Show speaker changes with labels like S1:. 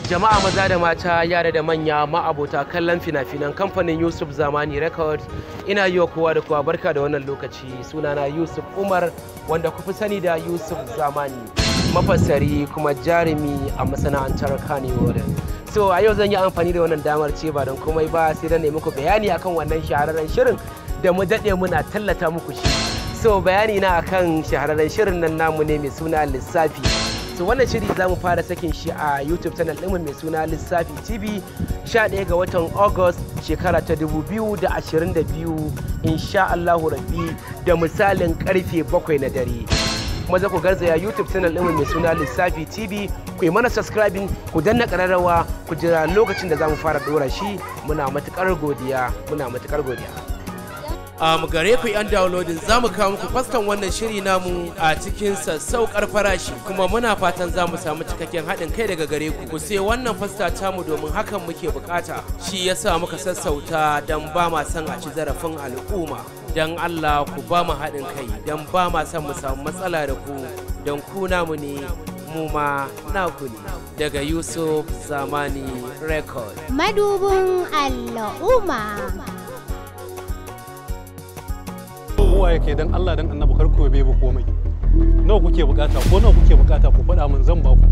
S1: Jama'a maza da mata, yara da manya, ma'abota kallon fina-finan kamfanin Yusuf Zamani Records, ina yi wa kowa da kowa barka da wannan lokaci. Sunana Yusuf Umar, wanda ku fi sani da Yusuf Zamani, mafassari kuma jarumi a masana'antar Kannywood. So a yau zan yi amfani da wannan damar ce ba don komai ba sai da ne muku bayani akan wannan shahararren shirin da mu daɗe muna tallata muku shi. So bayani na akan shahararren shirin nan namu ne mai suna Lissafi. So wannan shiri za mu fara sakin shi a YouTube channel ɗinmu mai suna Lissafi TV 11 ga watan August shekara ta 2022 insha Allahu Rabbi da misalin karfe 7 na dare. Maza ku garzaya YouTube channel ɗinmu mai suna Lissafi TV, ku yi mana subscribing, ku danna ƙararrawa, ku jira lokacin da za mu fara ɗora shi. Muna matuƙar godiya, gare ku yan downloading za mu kawo muku faston wannan shiri namu a cikin sassaukar farashi, kuma muna fatan za mu samu cikakken haɗin kai daga gare ku. Ku sai wannan fasta tamu domin hakan muke bukata, shi yasa muka sassauta don ba ma son a ci zarafin al'umma. Don Allah ku ba mu haɗin kai, don ba ma son mu samu matsala da ku, don ku namu ne mu ma naku ne. Daga Yusuf Zamani Record,
S2: madubin al'umma.
S3: Kowa yake dan Allah dan Annabi kar ku yabe ba komai. Nawa kuke bukata ko nawa kuke bukata ku faɗa min zan ba ku.